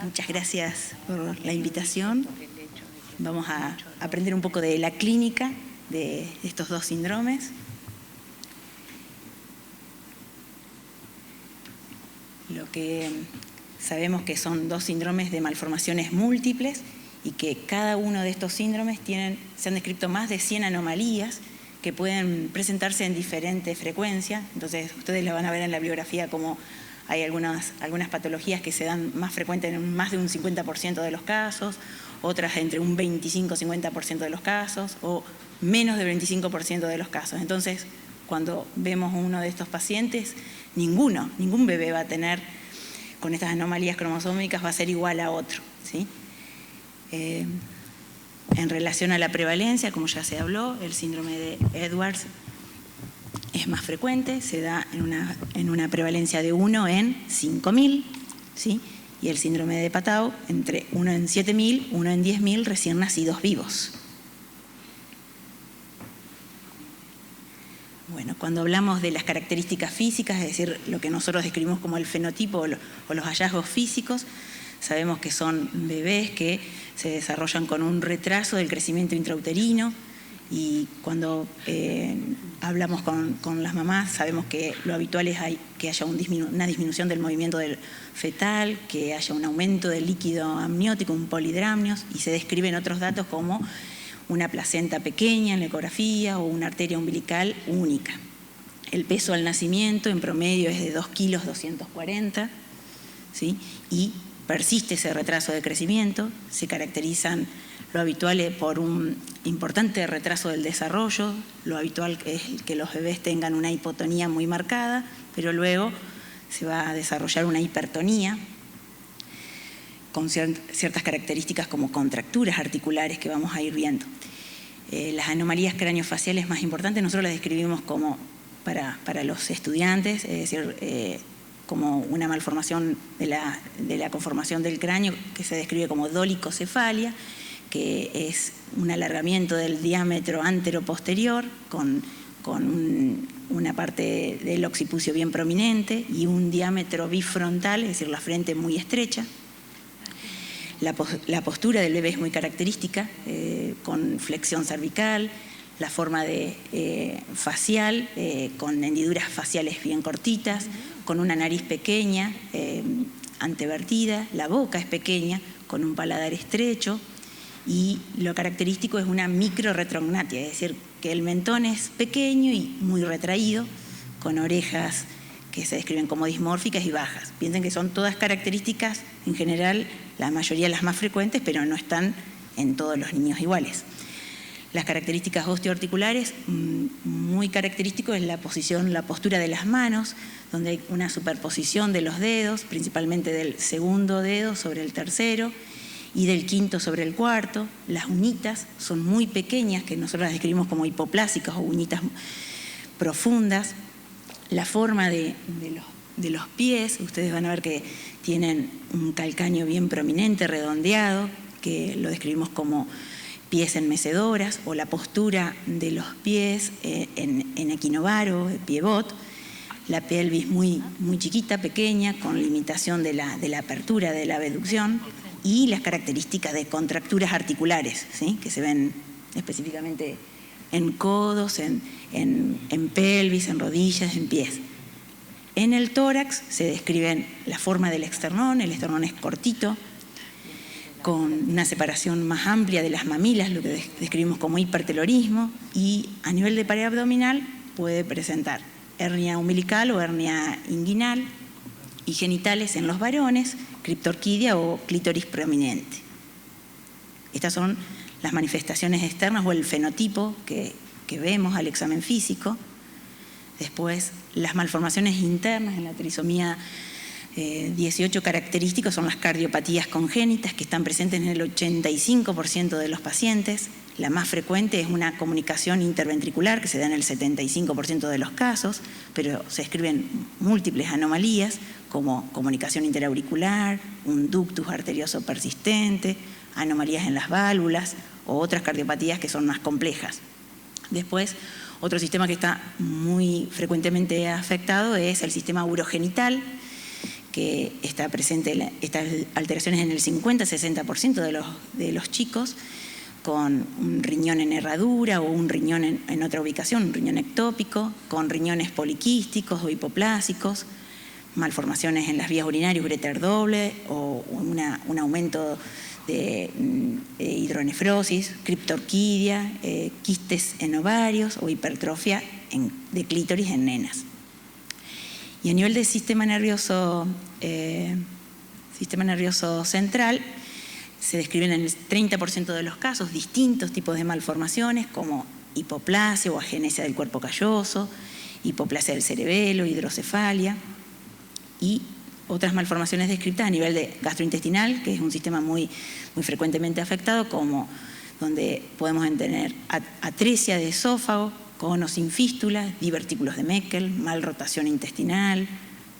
Muchas gracias por la invitación. Vamos a aprender un poco de la clínica de estos dos síndromes. Lo que sabemos que son dos síndromes de malformaciones múltiples y que cada uno de estos síndromes se han descrito más de 100 anomalías que pueden presentarse en diferentes frecuencias. Entonces, ustedes la van a ver en la bibliografía como hay algunas patologías que se dan más frecuentes en más de un 50% de los casos, otras entre un 25-50% de los casos o menos del 25% de los casos. Entonces, cuando vemos uno de estos pacientes, ningún bebé va a tener, con estas anomalías cromosómicas, va a ser igual a otro, ¿sí? En relación a la prevalencia, como ya se habló, el síndrome de Edwards es más frecuente, se da en una prevalencia de 1 en 5.000, ¿sí? Y el síndrome de Patau entre 1 en 7.000, 1 en 10.000 recién nacidos vivos. Bueno, cuando hablamos de las características físicas, es decir, lo que nosotros describimos como el fenotipo o los hallazgos físicos, sabemos que son bebés que se desarrollan con un retraso del crecimiento intrauterino y cuando hablamos con las mamás sabemos que lo habitual es que haya una disminución del movimiento del fetal, que haya un aumento del líquido amniótico, un polidramnios, y se describen otros datos como una placenta pequeña en la ecografía o una arteria umbilical única. El peso al nacimiento en promedio es de 2,240 kilos, ¿sí? Y persiste ese retraso de crecimiento, se caracterizan lo habitual por un importante retraso del desarrollo, lo habitual es que los bebés tengan una hipotonía muy marcada, pero luego se va a desarrollar una hipertonía con ciertas características como contracturas articulares que vamos a ir viendo. Las anomalías craneofaciales más importantes nosotros las describimos como para los estudiantes, es decir, como una malformación de la conformación del cráneo que se describe como dolicocefalia, que es un alargamiento del diámetro antero-posterior con una parte del occipucio bien prominente y un diámetro bifrontal, es decir, la frente muy estrecha. La postura del bebé es muy característica, con flexión cervical, la forma facial, con hendiduras faciales bien cortitas, con una nariz pequeña, antevertida, la boca es pequeña, con un paladar estrecho, y lo característico es una microretrognatia, es decir, que el mentón es pequeño y muy retraído, con orejas que se describen como dismórficas y bajas. Piensen que son todas características, en general, la mayoría las más frecuentes, pero no están en todos los niños iguales. Las características osteoarticulares, muy característico es la postura de las manos, donde hay una superposición de los dedos, principalmente del segundo dedo sobre el tercero y del quinto sobre el cuarto. Las uñitas son muy pequeñas, que nosotros las describimos como hipoplásicas o uñitas profundas. La forma de los pies, ustedes van a ver que tienen un calcáneo bien prominente, redondeado, que lo describimos como pies en mecedoras, o la postura de los pies en equinovaro, piebot, la pelvis muy chiquita, pequeña, con limitación de la apertura de la abducción, y las características de contracturas articulares, ¿sí? Que se ven específicamente en codos, en pelvis, en rodillas, en pies. En el tórax se describen la forma del esternón, el esternón es cortito, con una separación más amplia de las mamilas, lo que describimos como hipertelorismo, y a nivel de pared abdominal puede presentar hernia umbilical o hernia inguinal, y genitales en los varones, criptorquidia o clítoris prominente. Estas son las manifestaciones externas o el fenotipo que vemos al examen físico. Después, las malformaciones internas en la trisomía 18 característicos son las cardiopatías congénitas, que están presentes en el 85% de los pacientes. La más frecuente es una comunicación interventricular, que se da en el 75% de los casos, pero se describen múltiples anomalías, como comunicación interauricular, un ductus arterioso persistente, anomalías en las válvulas o otras cardiopatías que son más complejas. Después, otro sistema que está muy frecuentemente afectado es el sistema urogenital, que está presente estas alteraciones en el 50-60% de los chicos, con un riñón en herradura o un riñón en otra ubicación, un riñón ectópico, con riñones poliquísticos o hipoplásicos, malformaciones en las vías urinarias, uréter doble o un aumento de hidronefrosis, criptorquidia, quistes en ovarios o hipertrofia de clítoris en nenas. Y a nivel del sistema nervioso central, se describen en el 30% de los casos distintos tipos de malformaciones como hipoplasia o agenesia del cuerpo calloso, hipoplasia del cerebelo, hidrocefalia y otras malformaciones descritas a nivel de gastrointestinal, que es un sistema muy frecuentemente afectado, como donde podemos tener atresia de esófago, con o sin fístulas, divertículos de Meckel, malrotación intestinal,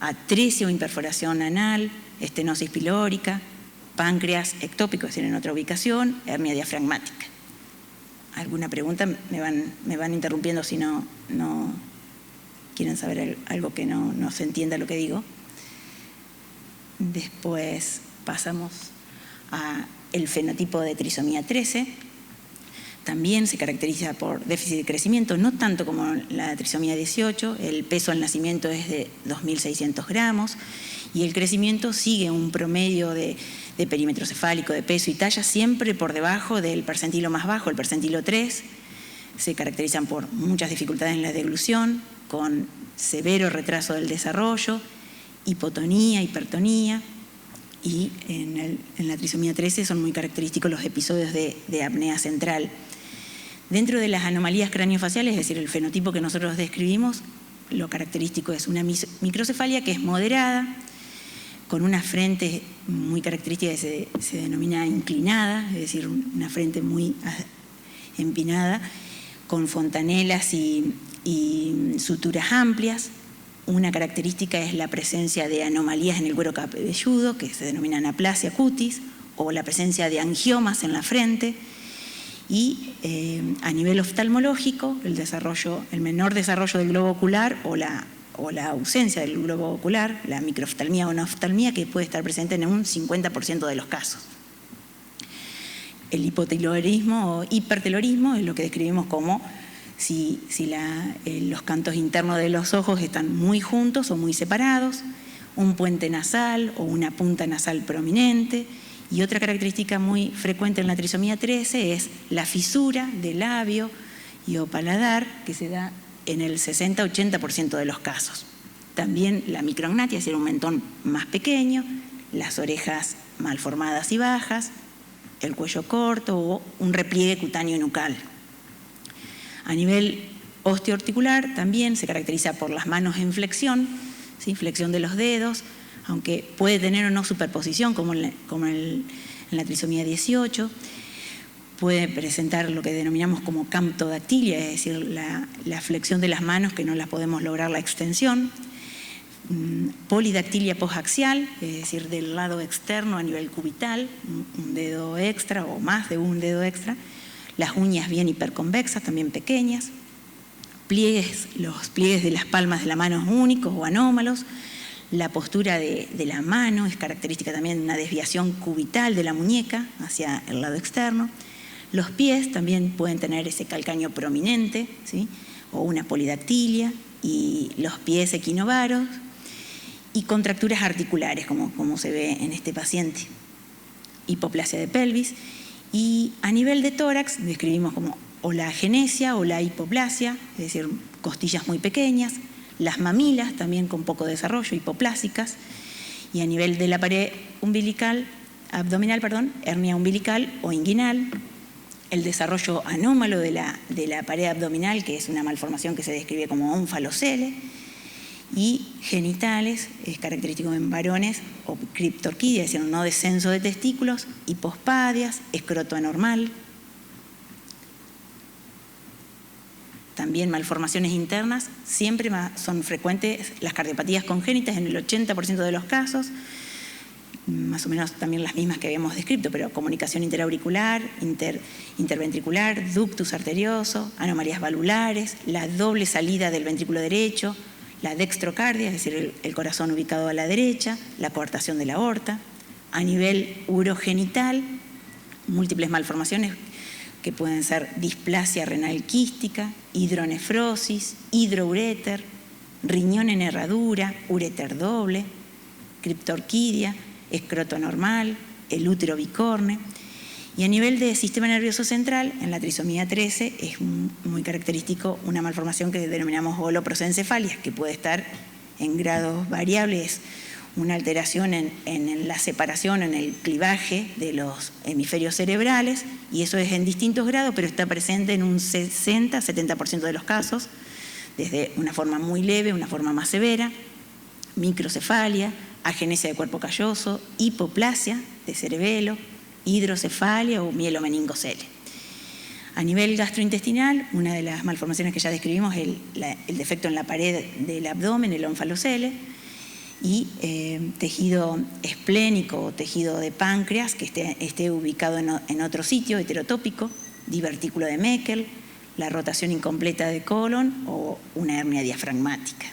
atresia o imperforación anal, estenosis pilórica, páncreas ectópico, es decir, en otra ubicación, hernia diafragmática. ¿Alguna pregunta? Me van interrumpiendo si no quieren saber algo que no se entienda lo que digo. Después pasamos al fenotipo de trisomía 13. También se caracteriza por déficit de crecimiento, no tanto como la trisomía 18, el peso al nacimiento es de 2.600 gramos y el crecimiento sigue un promedio de perímetro cefálico, de peso y talla, siempre por debajo del percentilo más bajo, el percentilo 3. Se caracterizan por muchas dificultades en la deglución, con severo retraso del desarrollo, hipotonía, hipertonía, y en la trisomía 13 son muy característicos los episodios de apnea central. Dentro de las anomalías craneofaciales, es decir, el fenotipo que nosotros describimos, lo característico es una microcefalia que es moderada, con una frente muy característica que se denomina inclinada, es decir, una frente muy empinada, con fontanelas y suturas amplias. Una característica es la presencia de anomalías en el cuero cabelludo, que se denomina anaplasia cutis, o la presencia de angiomas en la frente. Y a nivel oftalmológico, el menor desarrollo del globo ocular o la ausencia del globo ocular, la microoftalmía o anoftalmía, que puede estar presente en un 50% de los casos. El hipotelorismo o hipertelorismo es lo que describimos como si los cantos internos de los ojos están muy juntos o muy separados, un puente nasal o una punta nasal prominente. Y otra característica muy frecuente en la trisomía 13 es la fisura del labio y o paladar, que se da en el 60-80% de los casos. También la micrognatia, es decir, un mentón más pequeño, las orejas malformadas y bajas, el cuello corto o un repliegue cutáneo nucal. A nivel osteoarticular también se caracteriza por las manos en flexión, ¿sí? Flexión de los dedos, aunque puede tener o no superposición, como en la trisomía 18. Puede presentar lo que denominamos como camptodactilia, es decir, la flexión de las manos que no las podemos lograr la extensión. Polidactilia posaxial, es decir, del lado externo a nivel cubital, un dedo extra o más de un dedo extra. Las uñas bien hiperconvexas, también pequeñas. Los pliegues de las palmas de la mano únicos o anómalos. La postura de la mano es característica también de una desviación cubital de la muñeca hacia el lado externo. Los pies también pueden tener ese calcáneo prominente, ¿sí? O una polidactilia, y los pies equinovaros, y contracturas articulares, como se ve en este paciente. Hipoplasia de pelvis. Y a nivel de tórax describimos como o la agenesia o la hipoplasia, es decir, costillas muy pequeñas. Las mamilas también con poco desarrollo, hipoplásicas, y a nivel de la pared abdominal, hernia umbilical o inguinal, el desarrollo anómalo de la pared abdominal, que es una malformación que se describe como ónfalocele, y genitales, es característico en varones, o criptorquidia, es decir, no descenso de testículos, hipospadias, escroto anormal. También malformaciones internas, siempre son frecuentes las cardiopatías congénitas en el 80% de los casos, más o menos también las mismas que habíamos descrito, pero comunicación interauricular, interventricular, ductus arterioso, anomalías valvulares, la doble salida del ventrículo derecho, la dextrocardia, es decir, el corazón ubicado a la derecha, la coartación de la aorta. A nivel urogenital, múltiples malformaciones que pueden ser displasia renal quística, hidronefrosis, hidrouréter, riñón en herradura, uréter doble, criptorquidia, escroto normal, el útero bicorne. Y a nivel de sistema nervioso central, en la trisomía 13 es muy característico una malformación que denominamos holoprosencefalia, que puede estar en grados variables, una alteración en la separación, en el clivaje de los hemisferios cerebrales, y eso es en distintos grados, pero está presente en un 60-70% de los casos, desde una forma muy leve, una forma más severa, microcefalia, agenesia de cuerpo calloso, hipoplasia de cerebelo, hidrocefalia o mielomeningocele. A nivel gastrointestinal, una de las malformaciones que ya describimos es el defecto en la pared del abdomen, el onfalocele, y tejido esplénico o tejido de páncreas que esté ubicado en otro sitio, heterotópico, divertículo de Meckel, la rotación incompleta de colon o una hernia diafragmática.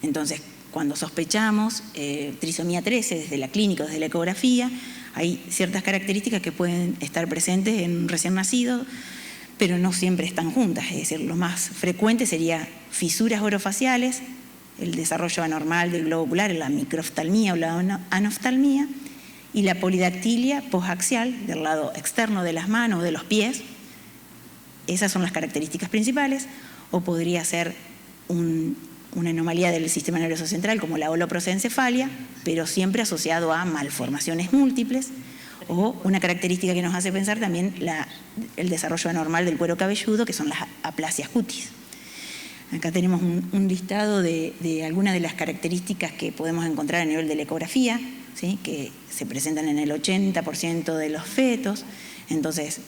Entonces, cuando sospechamos trisomía 13 desde la clínica, desde la ecografía, hay ciertas características que pueden estar presentes en un recién nacido, pero no siempre están juntas. Es decir, lo más frecuente sería fisuras orofaciales, el desarrollo anormal del globo ocular, la microftalmía o la anoftalmía, y la polidactilia posaxial del lado externo de las manos o de los pies. Esas son las características principales, o podría ser una anomalía del sistema nervioso central como la holoprosencefalia, pero siempre asociado a malformaciones múltiples, o una característica que nos hace pensar también el desarrollo anormal del cuero cabelludo, que son las aplasias cutis. Acá tenemos un listado de algunas de las características que podemos encontrar a nivel de la ecografía, ¿sí?, que se presentan en el 80% de los fetos. Entonces,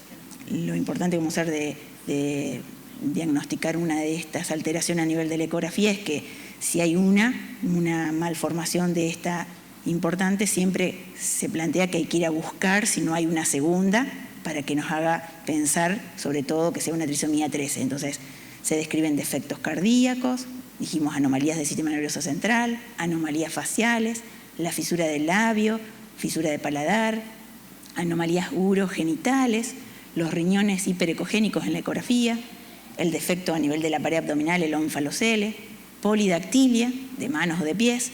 lo importante como ser de diagnosticar una de estas alteraciones a nivel de la ecografía es que si hay una malformación de esta importante, siempre se plantea que hay que ir a buscar si no hay una segunda para que nos haga pensar sobre todo que sea una trisomía 13. Entonces, se describen defectos cardíacos, dijimos anomalías del sistema nervioso central, anomalías faciales, la fisura del labio, fisura de paladar, anomalías urogenitales, los riñones hiperecogénicos en la ecografía, el defecto a nivel de la pared abdominal, el onfalocele, polidactilia de manos o de pies,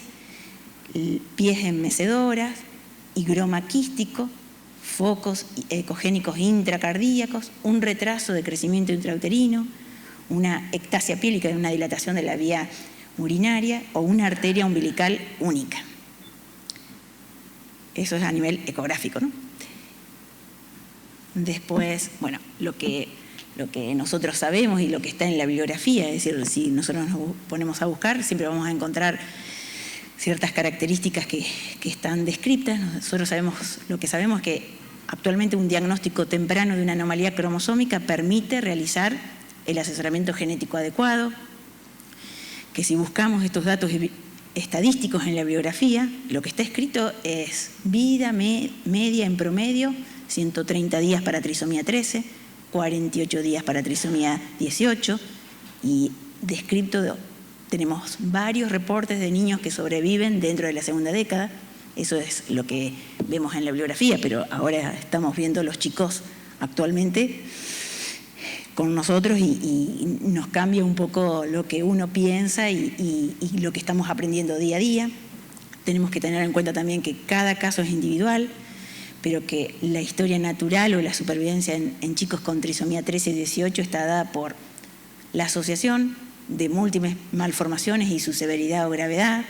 pies en mecedoras, higroma quístico, focos ecogénicos intracardíacos, un retraso de crecimiento intrauterino, una ectasia pílica, una dilatación de la vía urinaria o una arteria umbilical única. Eso es a nivel ecográfico, ¿no? Después, bueno, lo que nosotros sabemos y lo que está en la bibliografía, es decir, si nosotros nos ponemos a buscar, siempre vamos a encontrar ciertas características que están descritas. Nosotros lo que sabemos es que actualmente un diagnóstico temprano de una anomalía cromosómica permite realizar el asesoramiento genético adecuado, que si buscamos estos datos estadísticos en la bibliografía, lo que está escrito es vida media en promedio, 130 días para trisomía 13, 48 días para trisomía 18, y descrito tenemos varios reportes de niños que sobreviven dentro de la segunda década. Eso es lo que vemos en la bibliografía, pero ahora estamos viendo los chicos actualmente con nosotros y nos cambia un poco lo que uno piensa y lo que estamos aprendiendo día a día. Tenemos que tener en cuenta también que cada caso es individual, pero que la historia natural o la supervivencia en chicos con trisomía 13 y 18 está dada por la asociación de múltiples malformaciones y su severidad o gravedad,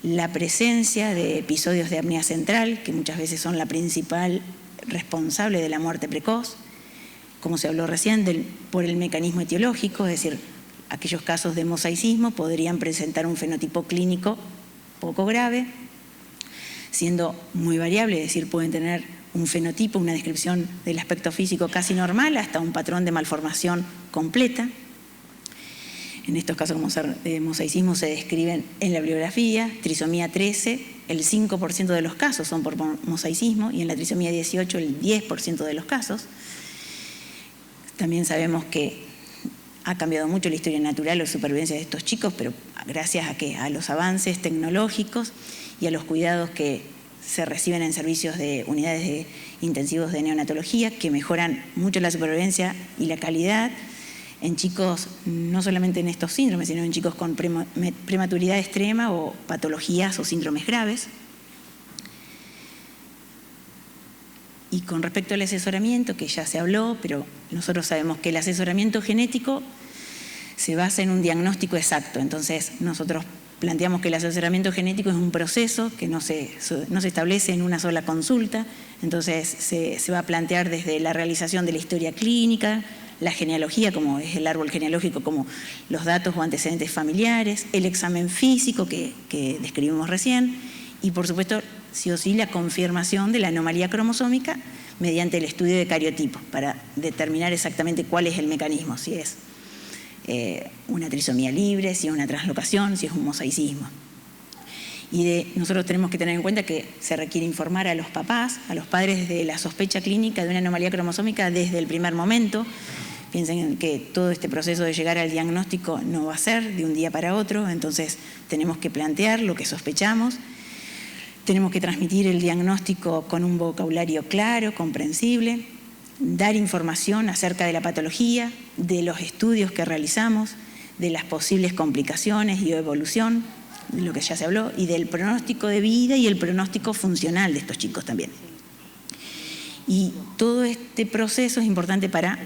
la presencia de episodios de apnea central, que muchas veces son la principal responsable de la muerte precoz, como se habló recién, por el mecanismo etiológico, es decir, aquellos casos de mosaicismo podrían presentar un fenotipo clínico poco grave, siendo muy variable, es decir, pueden tener un fenotipo, una descripción del aspecto físico casi normal, hasta un patrón de malformación completa. En estos casos de mosaicismo se describen en la bibliografía. Trisomía 13, el 5% de los casos son por mosaicismo, y en la trisomía 18 el 10% de los casos. También sabemos que ha cambiado mucho la historia natural o supervivencia de estos chicos, pero gracias a los avances tecnológicos y a los cuidados que se reciben en servicios de unidades intensivos de neonatología, que mejoran mucho la supervivencia y la calidad en chicos, no solamente en estos síndromes, sino en chicos con prematuridad extrema o patologías o síndromes graves. Y con respecto al asesoramiento, que ya se habló, pero nosotros sabemos que el asesoramiento genético se basa en un diagnóstico exacto. Entonces, nosotros planteamos que el asesoramiento genético es un proceso que no se establece en una sola consulta. Entonces, se va a plantear desde la realización de la historia clínica, la genealogía, como es el árbol genealógico, como los datos o antecedentes familiares, el examen físico que describimos recién, y por supuesto, sí o sí, la confirmación de la anomalía cromosómica mediante el estudio de cariotipo, para determinar exactamente cuál es el mecanismo, si es una trisomía libre, si es una translocación, si es un mosaicismo. Y nosotros tenemos que tener en cuenta que se requiere informar a los papás, a los padres, de la sospecha clínica de una anomalía cromosómica desde el primer momento. Piensen que todo este proceso de llegar al diagnóstico no va a ser de un día para otro, entonces tenemos que plantear lo que sospechamos, tenemos que transmitir el diagnóstico con un vocabulario claro, comprensible, dar información acerca de la patología, de los estudios que realizamos, de las posibles complicaciones y evolución, de lo que ya se habló, y del pronóstico de vida y el pronóstico funcional de estos chicos también. Y todo este proceso es importante para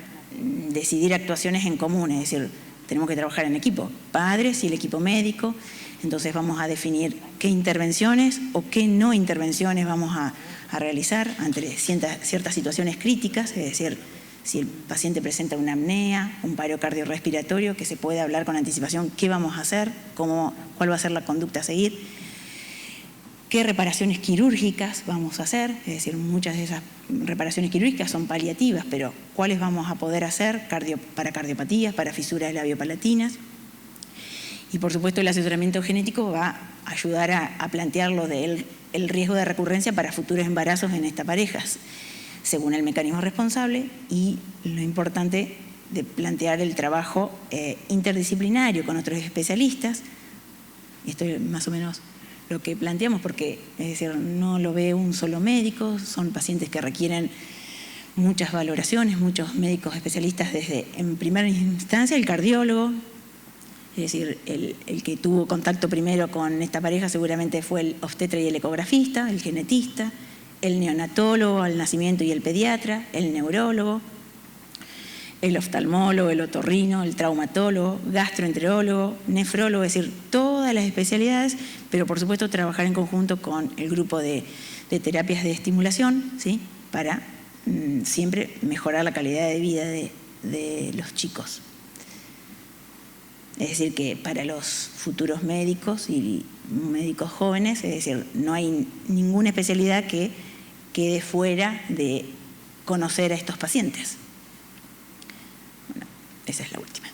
decidir actuaciones en común, es decir, tenemos que trabajar en equipo, padres y el equipo médico. Entonces vamos a definir qué intervenciones o qué no intervenciones vamos a realizar ante ciertas situaciones críticas, es decir, si el paciente presenta una apnea, un paro cardiorrespiratorio, que se puede hablar con anticipación qué vamos a hacer, cuál va a ser la conducta a seguir, qué reparaciones quirúrgicas vamos a hacer, es decir, muchas de esas reparaciones quirúrgicas son paliativas, pero cuáles vamos a poder hacer para cardiopatías, para fisuras labiopalatinas. Y por supuesto el asesoramiento genético va a ayudar a plantearlo del riesgo de recurrencia para futuros embarazos en estas parejas, según el mecanismo responsable, y lo importante de plantear el trabajo interdisciplinario con otros especialistas. Esto es más o menos lo que planteamos, porque es decir, no lo ve un solo médico, son pacientes que requieren muchas valoraciones, muchos médicos especialistas, desde en primera instancia el cardiólogo. Es decir, el que tuvo contacto primero con esta pareja seguramente fue el obstetra y el ecografista, el genetista, el neonatólogo al nacimiento y el pediatra, el neurólogo, el oftalmólogo, el otorrino, el traumatólogo, gastroenterólogo, nefrólogo, es decir, todas las especialidades, pero por supuesto trabajar en conjunto con el grupo de terapias de estimulación, ¿sí?, para siempre mejorar la calidad de vida de los chicos. Es decir, que para los futuros médicos y médicos jóvenes, es decir, no hay ninguna especialidad que quede fuera de conocer a estos pacientes. Bueno, esa es la última.